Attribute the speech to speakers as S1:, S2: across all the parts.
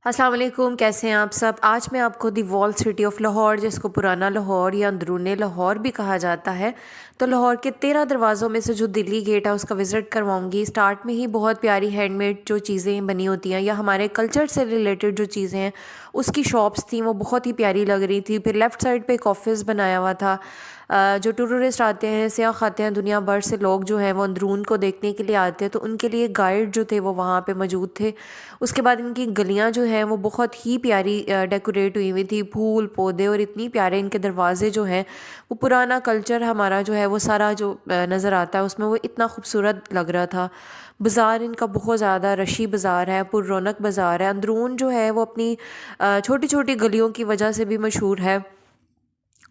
S1: अस्सलाम वालेकुम, कैसे हैं आप सब। आज मैं आपको the wall city of Lahore, जिसको पुराना लाहौर या अंदरूनी लाहौर भी कहा जाता है, तो लाहौर के 13 दरवाज़ों में से जो दिल्ली गेट है उसका विज़िट करवाऊंगी। स्टार्ट में ही बहुत प्यारी हैंडमेड जो चीज़ें बनी होती हैं या हमारे कल्चर से रिलेटेड जो चीज़ें हैं उसकी शॉप्स थी, वो बहुत ही प्यारी लग रही थी। फिर लेफ़्ट साइड पे एक ऑफिस बनाया हुआ था। जो टूरिस्ट आते हैं, सियाह आते हैं, दुनिया भर से लोग जो हैं वो अंदरून को देखने के लिए आते हैं, तो उनके लिए गाइड जो थे वो वहाँ पे मौजूद थे। उसके बाद इनकी गलियाँ जो हैं वो बहुत ही प्यारी डेकोरेट हुई हुई थी, फूल पौधे, और इतनी प्यारे इनके दरवाज़े जो हैं वो पुराना कल्चर हमारा जो है वो सारा जो नज़र आता है उसमें वो इतना खूबसूरत लग रहा था। बाज़ार इनका बहुत ज़्यादा रशी बाज़ार है, पुर रौनक बाज़ार है। अंदरून जो है वो अपनी छोटी छोटी गलियों की वजह से भी मशहूर है,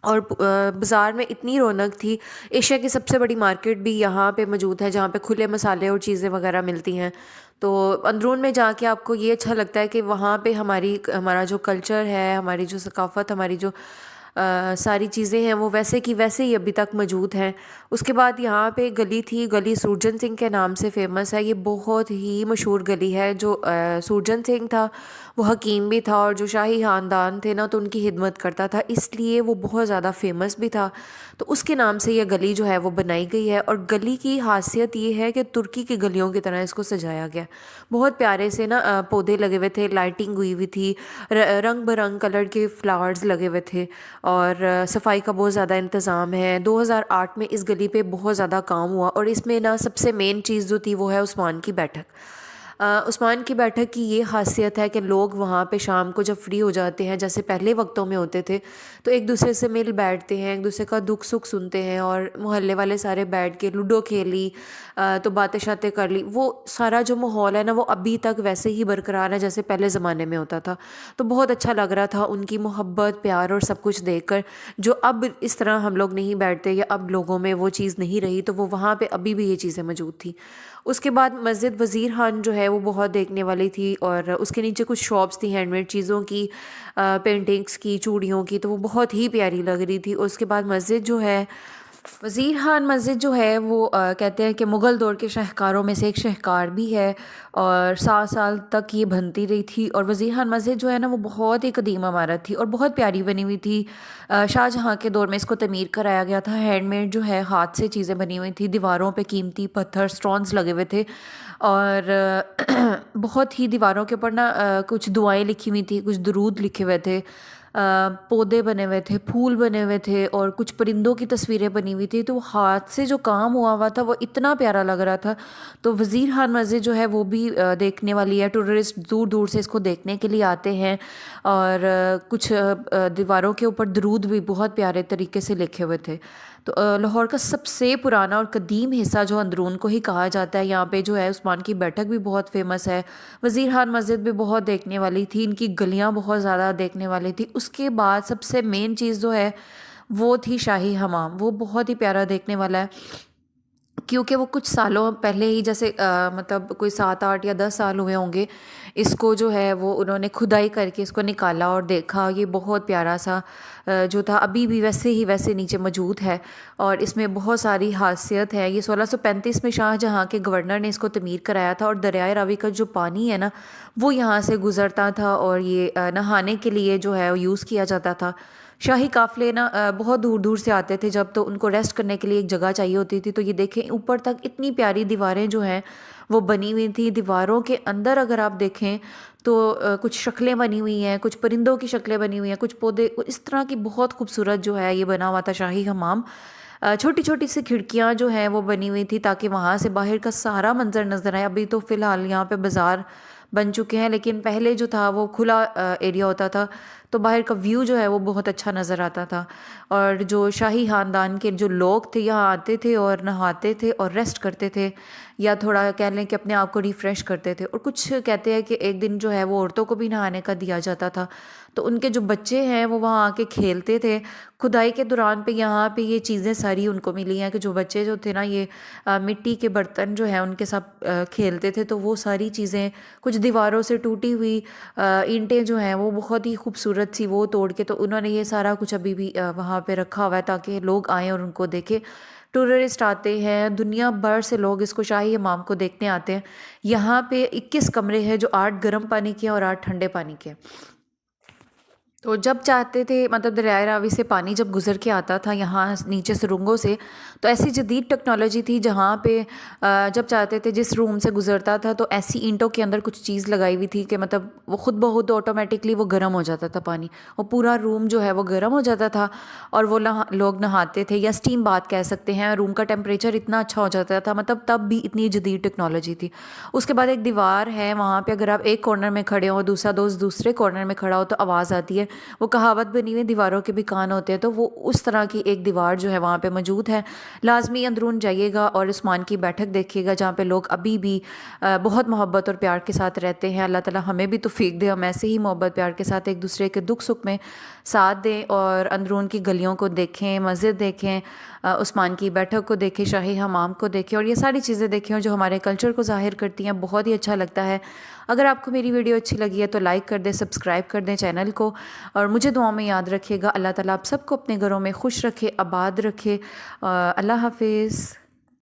S1: और बाज़ार में इतनी रौनक थी। एशिया की सबसे बड़ी मार्केट भी यहाँ पे मौजूद है, जहाँ पे खुले मसाले और चीज़ें वगैरह मिलती हैं। तो अंदरून में जाके आपको ये अच्छा लगता है कि वहाँ पे हमारा जो कल्चर है, हमारी जो सकाफ़त, हमारी जो सारी चीज़ें हैं वो वैसे की वैसे ही अभी तक मौजूद हैं। उसके बाद यहाँ पे गली थी, गली सुरजन सिंह के नाम से फ़ेमस है। ये बहुत ही मशहूर गली है। जो सुरजन सिंह था वो हकीम भी था, और जो शाही ख़ानदान थे ना तो उनकी खिदमत करता था, इसलिए वो बहुत ज़्यादा फ़ेमस भी था। तो उसके नाम से ये गली जो है वो बनाई गई है, और गली की खासियत ये है कि तुर्की की गलियों की तरह इसको सजाया गया। बहुत प्यारे से ना पौधे लगे हुए थे, लाइटिंग हुई हुई थी, रंग बिरंग कलर के फ्लावर्स लगे हुए थे, और सफाई का बहुत ज़्यादा इंतज़ाम है। 2008 में इस गली पे बहुत ज़्यादा काम हुआ, और इसमें ना सबसे मेन चीज़ जो थी वो है उस्मान की बैठक। उस्मान की बैठक की ये खासियत है कि लोग वहाँ पे शाम को जब फ्री हो जाते हैं, जैसे पहले वक्तों में होते थे, तो एक दूसरे से मिल बैठते हैं, एक दूसरे का दुख सुख सुनते हैं, और मोहल्ले वाले सारे बैठ के लूडो खेली, तो बातें शातें कर ली। वो सारा जो माहौल है ना वो अभी तक वैसे ही बरकरार है जैसे पहले ज़माने में होता था। तो बहुत अच्छा लग रहा था उनकी मोहब्बत, प्यार और सब कुछ देखकर, जो अब इस तरह हम लोग नहीं बैठते या अब लोगों में वो चीज़ नहीं रही, तो वो वहाँ पे अभी भी ये चीज़ें मौजूद थी। उसके बाद मस्जिद वज़ीर खान जो है वो बहुत देखने वाली थी, और उसके नीचे कुछ शॉप्स थी हैंडमेड चीज़ों की, पेंटिंग्स की, चूड़ियों की, तो वो बहुत ही प्यारी लग रही थी। उसके बाद मस्जिद जो है, वज़ीर खान मस्जिद जो है वो कहते हैं कि मुग़ल दौर के शाहकारों में से एक शाहकार भी है, और 7 साल तक ये बनती रही थी। और वज़ीर खान मस्जिद जो है ना वो बहुत ही कदीम इमारत थी और बहुत प्यारी बनी हुई थी। शाहजहाँ के दौर में इसको तमीर कराया गया था। हैंडमेड जो है, हाथ से चीज़ें बनी हुई थी, दीवारों पे कीमती पत्थर स्टोन्स लगे हुए थे, और बहुत ही दीवारों के ऊपर ना कुछ दुआएं लिखी हुई थी, कुछ दुरूद लिखे हुए थे, पौधे बने हुए थे, फूल बने हुए थे, और कुछ परिंदों की तस्वीरें बनी हुई थी। तो हाथ से जो काम हुआ हुआ था वो इतना प्यारा लग रहा था। तो वज़ीर खान मस्जिद जो है वो भी देखने वाली है। टूरिस्ट दूर दूर से इसको देखने के लिए आते हैं, और कुछ दीवारों के ऊपर दरूद भी बहुत प्यारे तरीके से लिखे हुए थे। तो लाहौर का सबसे पुराना और कदीम हिस्सा जो अंदरून को ही कहा जाता है, यहाँ पे जो है उस्मान की बैठक भी बहुत फेमस है। वज़ीर खान मस्जिद भी बहुत देखने वाली थी, इनकी गलियाँ बहुत ज़्यादा देखने वाली थी। उसके बाद सबसे मेन चीज़ जो है वो थी शाही हमाम। वो बहुत ही प्यारा देखने वाला है, क्योंकि वो कुछ सालों पहले ही, जैसे मतलब कोई 7 8 या 10 साल हुए होंगे, इसको जो है वो उन्होंने खुदाई करके इसको निकाला और देखा। ये बहुत प्यारा सा जो था, अभी भी वैसे ही वैसे नीचे मौजूद है, और इसमें बहुत सारी खासियत है। ये 1635 में शाहजहाँ के गवर्नर ने इसको तमीर कराया था, और दरियाए रावी का जो पानी है ना वो यहाँ से गुज़रता था, और ये नहाने के लिए जो है यूज़ किया जाता था। शाही काफ़िले ना बहुत दूर दूर से आते थे जब, तो उनको रेस्ट करने के लिए एक जगह चाहिए होती थी। तो ये देखें, ऊपर तक इतनी प्यारी दीवारें जो हैं वो बनी हुई थी। दीवारों के अंदर अगर आप देखें तो कुछ शक्लें बनी हुई हैं, कुछ परिंदों की शक्लें बनी हुई हैं, कुछ पौधे, इस तरह की बहुत खूबसूरत जो है ये बना हुआ था शाही हमाम। छोटी छोटी सी खिड़कियाँ जो हैं वो बनी हुई थी, ताकि वहाँ से बाहर का सारा मंजर नज़र आए। अभी तो फ़िलहाल यहाँ पे बाज़ार बन चुके हैं, लेकिन पहले जो था वो खुला एरिया होता था, तो बाहर का व्यू जो है वो बहुत अच्छा नज़र आता था। और जो शाही ख़ानदान के जो लोग थे यहाँ आते थे और नहाते थे और रेस्ट करते थे, या थोड़ा कह लें कि अपने आप को रिफ़्रेश करते थे। और कुछ कहते हैं कि एक दिन जो है वो औरतों को भी नहाने का दिया जाता था, तो उनके जो बच्चे हैं वो वहाँ आके खेलते थे। खुदाई के दौरान पे यहाँ पे ये चीज़ें सारी उनको मिली हैं, कि जो बच्चे जो थे ना ये मिट्टी के बर्तन जो हैं उनके साथ खेलते थे। तो वो सारी चीज़ें, कुछ दीवारों से टूटी हुई ईंटें जो हैं वो बहुत ही खूबसूरत सी, वो तोड़ के, तो उन्होंने ये सारा कुछ अभी भी वहाँ पे रखा हुआ है, ताकि लोग आएँ और उनको देखें। टूरिस्ट आते हैं, दुनिया भर से लोग इसको शाही हमाम को देखने आते हैं। यहाँ पे 21 कमरे हैं जो 8 गर्म पानी के हैं और 8 ठंडे पानी के हैं। तो जब चाहते थे मतलब दरियाए रावी से पानी जब गुज़र के आता था यहाँ नीचे सुरंगों से, तो ऐसी जदीद टेक्नोलॉजी थी जहाँ पे जब चाहते थे जिस रूम से गुज़रता था तो ऐसी ईंटों के अंदर कुछ चीज़ लगाई हुई थी कि मतलब वो खुद ब खुद ऑटोमेटिकली वो गर्म हो जाता था पानी, वो पूरा रूम जो है वो गर्म हो जाता था और वो लोग नहाते थे, या स्टीम बाथ कह सकते हैं। रूम का टेम्परेचर इतना अच्छा हो जाता था, मतलब तब भी इतनी जदीद टेक्नोलॉजी थी। उसके बाद एक दीवार है वहाँ पे, अगर आप एक कॉर्नर में खड़े हो, दूसरा दोस्त दूसरे कॉर्नर में खड़ा हो तो आवाज़ आती है। वो कहावत बनी हुई दीवारों के भी कान होते हैं, तो वो उस तरह की एक दीवार जो है वहाँ पे मौजूद है। लाजमी अंदरून जाइएगा और उस्मान की बैठक देखिएगा जहाँ पे लोग अभी भी बहुत मोहब्बत और प्यार के साथ रहते हैं। अल्लाह ताला हमें भी तौफीक दे, हम ऐसे ही मोहब्बत प्यार के साथ एक दूसरे के दुख सुख में साथ दें और अंदरून की गलियों को देखें, मस्जिद देखें, उस्मान की बैठक को देखें, शाही हमाम को देखें और ये सारी चीज़ें देखें जो हमारे कल्चर को ज़ाहिर करती हैं। बहुत ही अच्छा लगता है। अगर आपको मेरी वीडियो अच्छी लगी है तो लाइक कर दें, सब्सक्राइब कर दें चैनल को और मुझे दुआ में याद रखिएगा। अल्लाह ताला आप सबको अपने घरों में खुश रखे, आबाद रखे। अल्लाह हाफिज़।